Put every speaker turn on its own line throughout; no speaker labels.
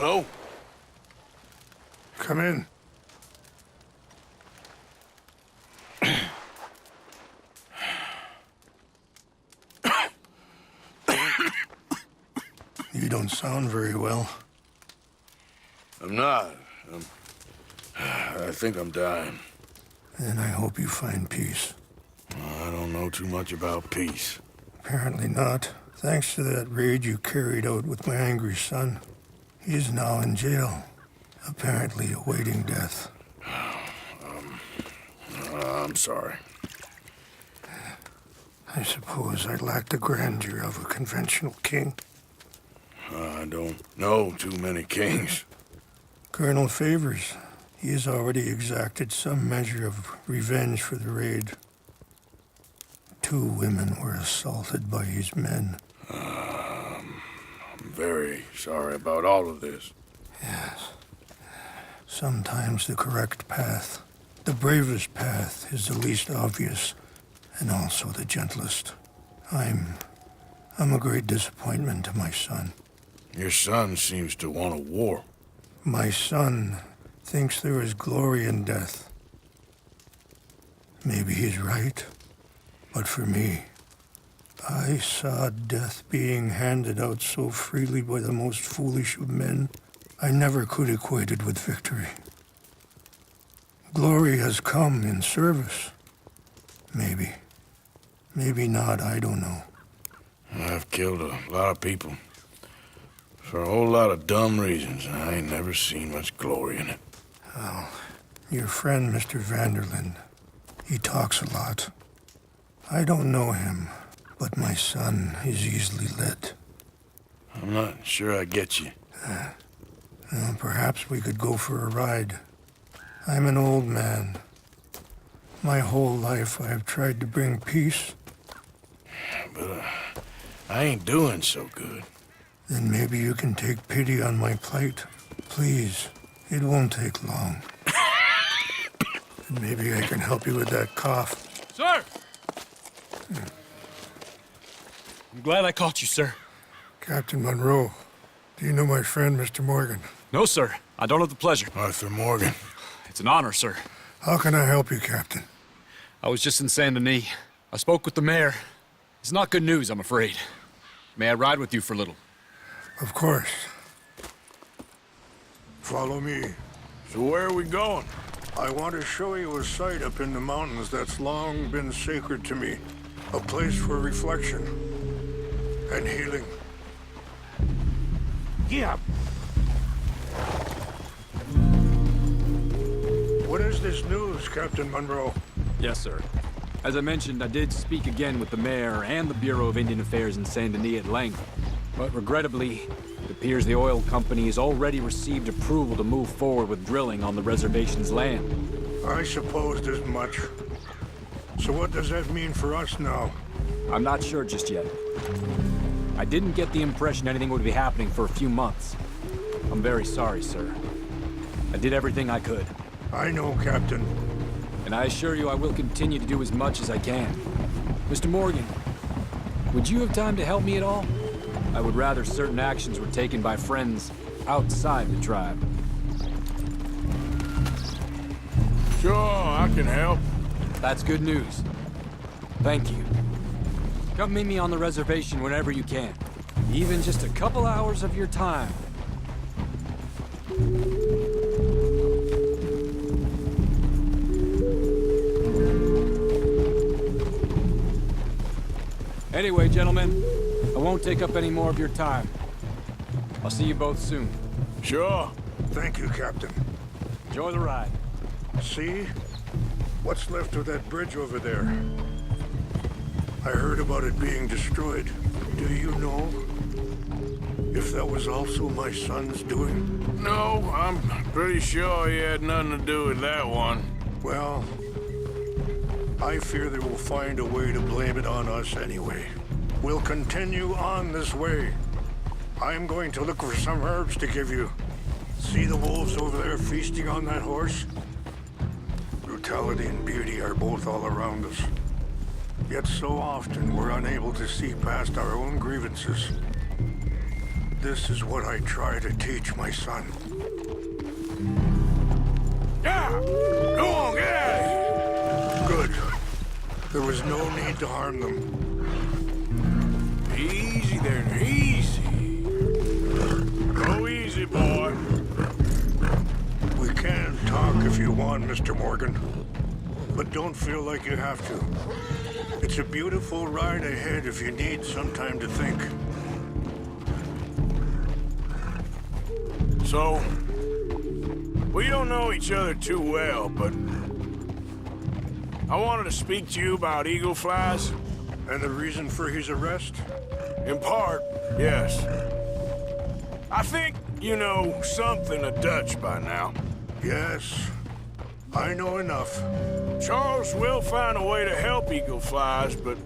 Hello?
Come in. You don't sound very well.
I'm not. I think I'm dying.
And I hope you find peace.
I don't know too much about peace.
Apparently not. Thanks to that raid you carried out with my angry son. He's now in jail, apparently awaiting death.
I'm sorry.
I suppose I lack the grandeur of a conventional king.
I don't know too many kings.
Colonel Favors, he has already exacted some measure of revenge for the raid. 2 women were assaulted by his men.
I'm very sorry about all of this.
Yes. Sometimes the correct path, the bravest path, is the least obvious, and also the gentlest. I'm a great disappointment to my son.
Your son seems to want a war.
My son thinks there is glory in death. Maybe he's right, but for me, I saw death being handed out so freely by the most foolish of men, I never could equate it with victory. Glory has come in service. Maybe. Maybe not, I don't know.
I've killed a lot of people. For a whole lot of dumb reasons, and I ain't never seen much glory in it.
Well, your friend, Mr. Vanderlyn, he talks a lot. I don't know him, but my son is easily led.
I'm not sure I get you.
Well, perhaps we could go for a ride. I'm an old man. My whole life I have tried to bring peace.
But I ain't doing so good.
Then maybe you can take pity on my plight. Please, it won't take long. And maybe I can help you with that cough.
Sir! I'm glad I caught you, sir.
Captain Monroe, do you know my friend, Mr. Morgan?
No, sir. I don't have the pleasure.
Arthur Morgan.
It's an honor, sir.
How can I help you, Captain?
I was just in Saint Denis. I spoke with the mayor. It's not good news, I'm afraid. May I ride with you for a little?
Of course. Follow me.
So where are we going?
I want to show you a site up in the mountains that's long been sacred to me. A place for reflection and healing.
Yeah.
What is this news, Captain Monroe?
Yes, sir. As I mentioned, I did speak again with the mayor and the Bureau of Indian Affairs in Saint Denis at length. But regrettably, it appears the oil company has already received approval to move forward with drilling on the reservation's land.
I supposed as much. So what does that mean for us now?
I'm not sure just yet. I didn't get the impression anything would be happening for a few months. I'm very sorry, sir. I did everything I could.
I know, Captain.
And I assure you I will continue to do as much as I can. Mr. Morgan, would you have time to help me at all? I would rather certain actions were taken by friends outside the tribe.
Sure, I can help.
That's good news. Thank you. Come meet me on the reservation whenever you can. Even just a couple hours of your time. Anyway, gentlemen, I won't take up any more of your time. I'll see you both soon.
Sure.
Thank you, Captain.
Enjoy the ride.
See? What's left of that bridge over there? I heard about it being destroyed. Do you know if that was also my son's doing?
No, I'm pretty sure he had nothing to do with that one.
Well, I fear they will find a way to blame it on us anyway. We'll continue on this way. I'm going to look for some herbs to give you. See the wolves over there feasting on that horse? Brutality and beauty are both all around us. Yet so often we're unable to see past our own grievances. This is what I try to teach my son.
Yeah! Go on, get out of here!
Good. There was no need to harm them.
Easy there, easy. Go easy, boy.
We can talk if you want, Mr. Morgan. But don't feel like you have to. It's a beautiful ride ahead if you need some time to think.
So, we don't know each other too well, but I wanted to speak to you about eagle flies.
And the reason for his arrest?
In part, yes. I think you know something of Dutch by now.
Yes. I know enough.
Charles will find a way to help eagle flies, but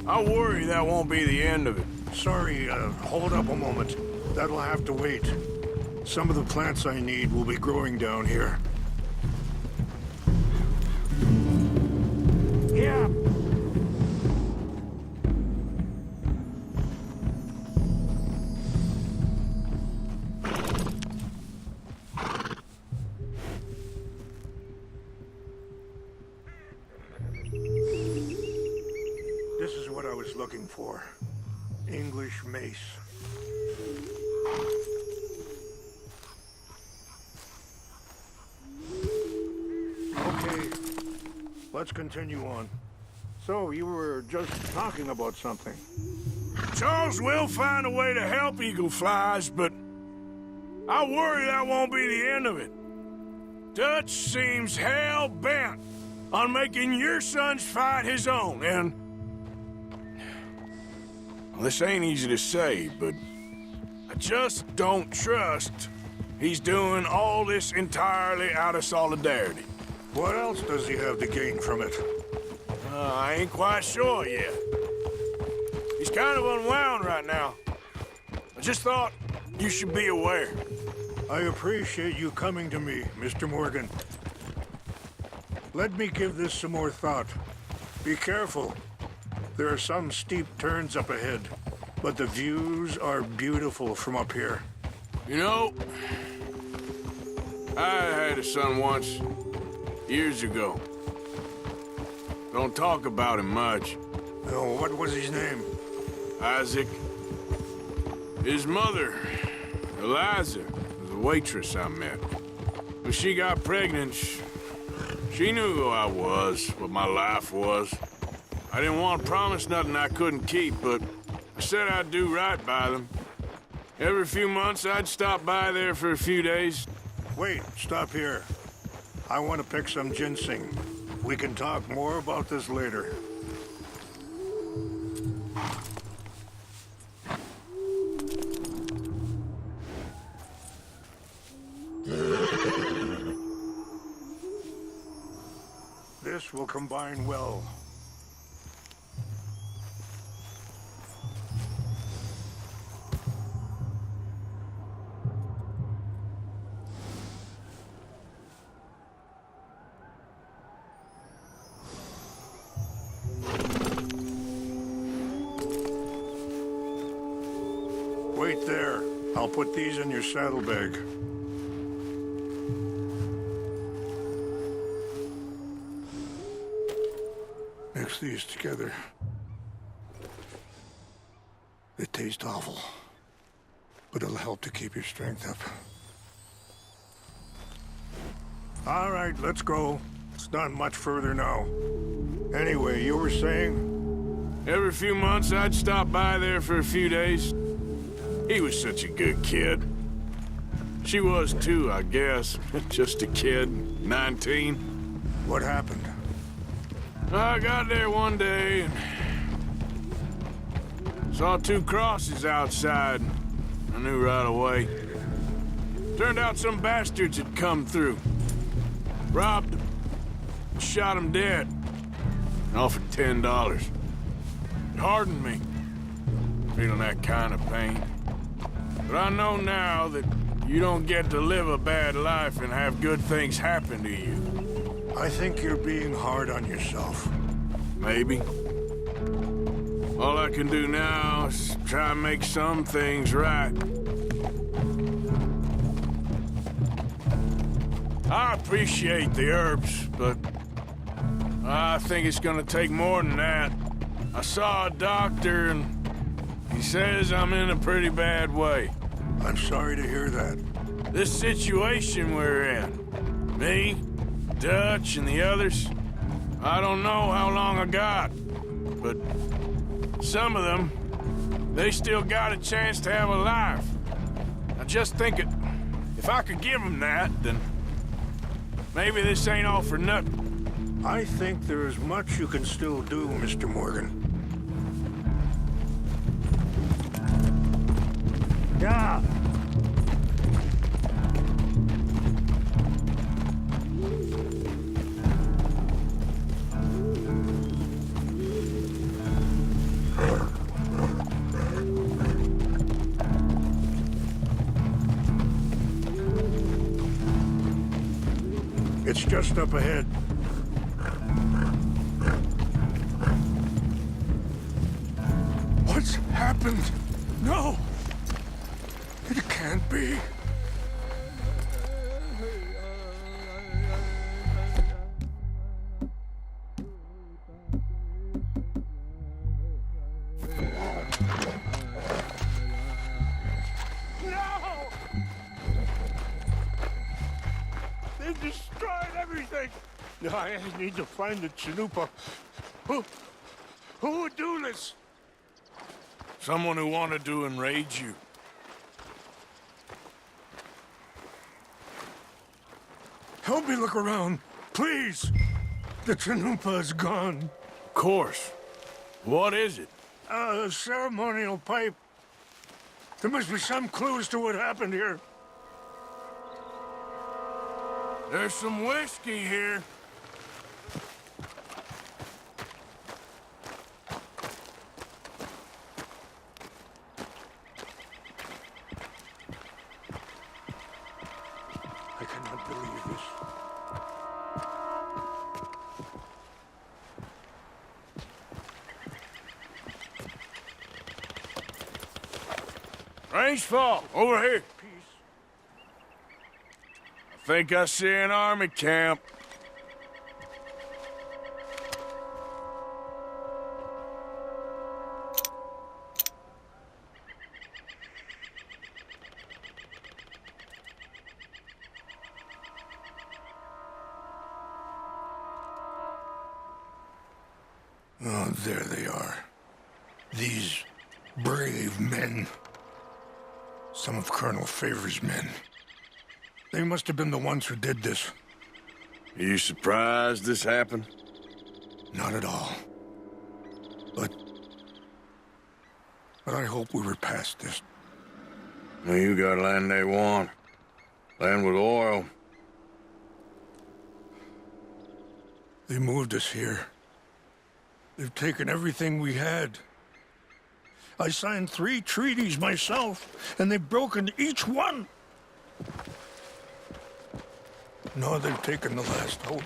I worry that won't be the end of it.
Sorry, hold up a moment. That'll have to wait. Some of the plants I need will be growing down here.
Yeah.
This is what I was looking for. English mace. Okay, let's continue on. So, you were just talking about something.
Charles will find a way to help eagle flies, but I worry that won't be the end of it. Dutch seems hell-bent on making your son's fight his own, and... well, this ain't easy to say, but I just don't trust he's doing all this entirely out of solidarity.
What else does he have to gain from it?
I ain't quite sure yet. He's kind of unwound right now. I just thought you should be aware.
I appreciate you coming to me, Mr. Morgan. Let me give this some more thought. Be careful. There are some steep turns up ahead, but the views are beautiful from up here.
You know, I had a son once, years ago. Don't talk about him much.
Oh, what was his name?
Isaac. His mother, Eliza, was a waitress I met. When she got pregnant, she knew who I was, what my life was. I didn't want to promise nothing I couldn't keep, but I said I'd do right by them. Every few months, I'd stop by there for a few days.
Wait, stop here. I want to pick some ginseng. We can talk more about this later. This will combine well. Wait there. I'll put these in your saddlebag. Mix these together. They taste awful, but it'll help to keep your strength up. All right, let's go. It's not much further now. Anyway, you were saying?
Every few months, I'd stop by there for a few days. He was such a good kid. She was too, I guess. Just a kid, 19.
What happened?
I got there one day and saw two crosses outside. I knew right away. Turned out some bastards had come through. Robbed them. Shot him dead. And offered $10. It hardened me. Feeling that kind of pain. But I know now that you don't get to live a bad life and have good things happen to you.
I think you're being hard on yourself.
Maybe. All I can do now is try and make some things right. I appreciate the herbs, but I think it's gonna take more than that. I saw a doctor and he says I'm in a pretty bad way.
I'm sorry to hear that.
This situation we're in, me, Dutch, and the others, I don't know how long I got, but some of them, they still got a chance to have a life. I just think if I could give them that, then maybe this ain't all for nothing.
I think there is much you can still do, Mr. Morgan. Yeah. It's just up ahead. What's happened? No! It can't be. No! They've destroyed everything! I need to find the Chanupa. Who would do this?
Someone who wanted to enrage you.
Help me look around, please. The Chanupa is gone.
Of course. What is it?
A ceremonial pipe. There must be some clues to what happened here.
There's some whiskey here.
I cannot believe this.
Range fall, over here.
Peace.
I think I see an army camp.
Oh, there they are. These brave men. Some of Colonel Favor's men. They must have been the ones who did this.
Are you surprised this happened?
Not at all. But I hope we were past this.
Well, you got land they want. Land with oil.
They moved us here. They've taken everything we had. I signed 3 treaties myself, and they've broken each one. Now they've taken the last hope.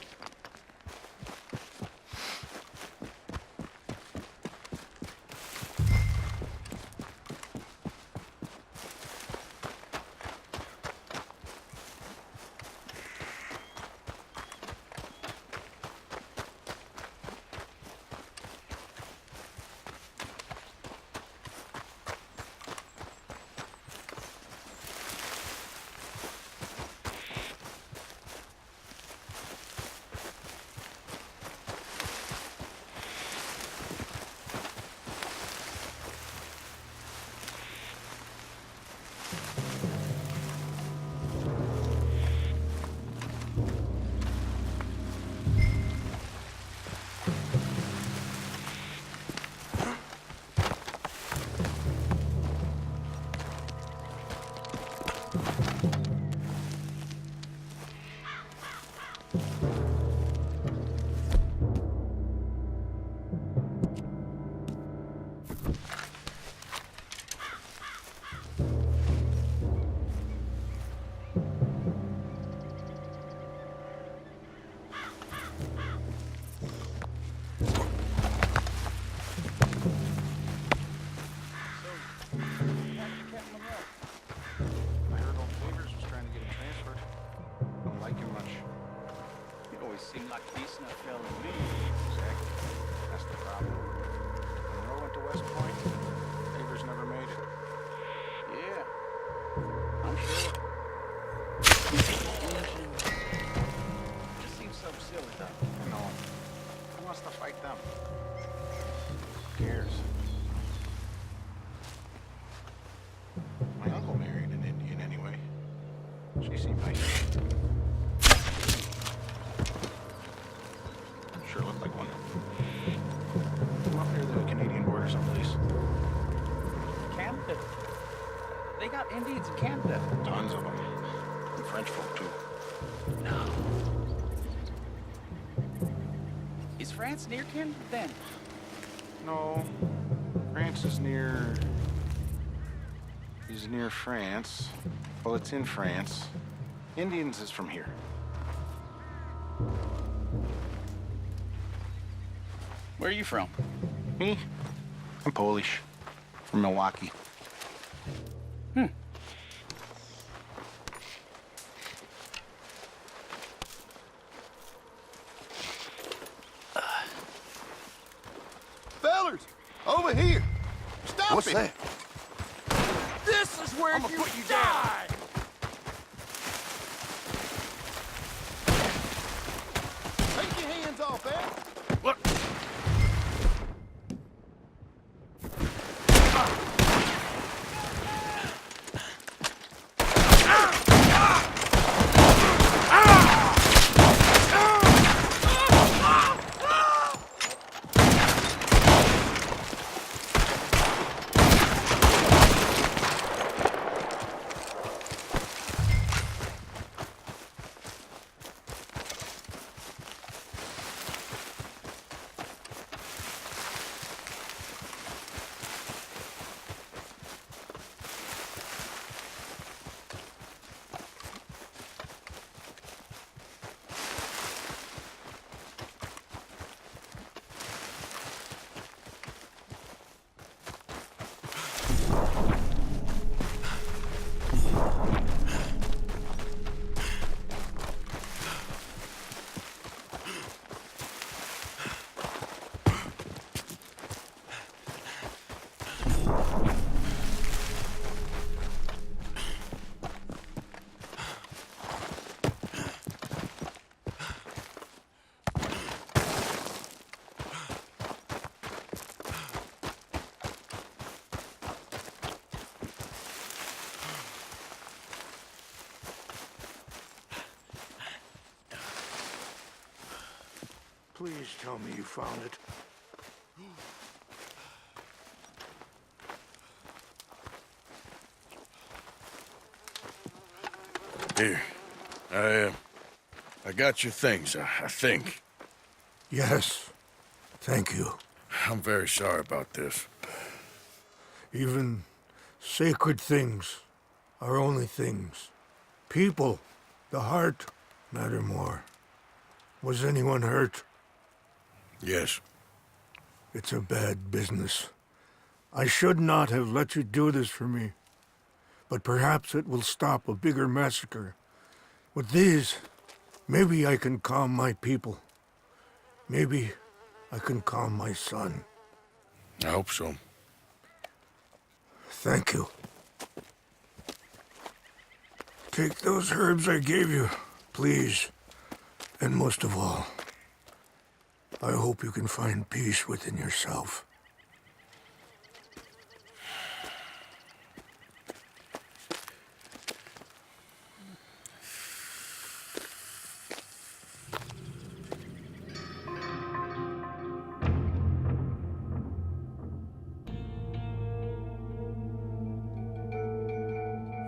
always seemed like decent enough fella to me.
Exactly. That's the problem. Monroe went to West Point. Favors never made it.
Yeah, I'm sure. Just seems so silly, though.
I know. Who wants to fight them? Who cares? My uncle married an Indian anyway. She seemed nice. Sure looked like one. Come up near the Canadian border someplace.
Canada. They got Indians in Canada.
Tons of them. And French folk, too.
No. Is France near Canada then?
No. France is near... is near France. Well, it's in France. Indians is from here.
Where are you from?
Me? I'm Polish. From Milwaukee.
Fellers, over here. Stop
What's
it.
that?
This is where
I'ma
you
put you
die!
Take your hands off, eh?
Look!
Please tell me you found it.
Here. I got your things, I think.
Yes. Thank you.
I'm very sorry about this.
Even sacred things are only things. People, the heart, matter more. Was anyone hurt?
Yes.
It's a bad business. I should not have let you do this for me. But perhaps it will stop a bigger massacre. With these, maybe I can calm my people. Maybe I can calm my son.
I hope so.
Thank you. Take those herbs I gave you, please. And most of all, I hope you can find peace within yourself.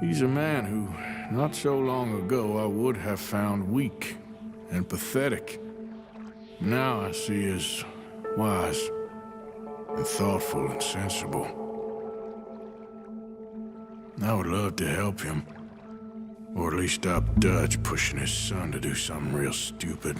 He's a man who, not so long ago, I would have found weak and pathetic. Now I see as wise and thoughtful and sensible. I would love to help him, or at least stop Dutch pushing his son to do something real stupid.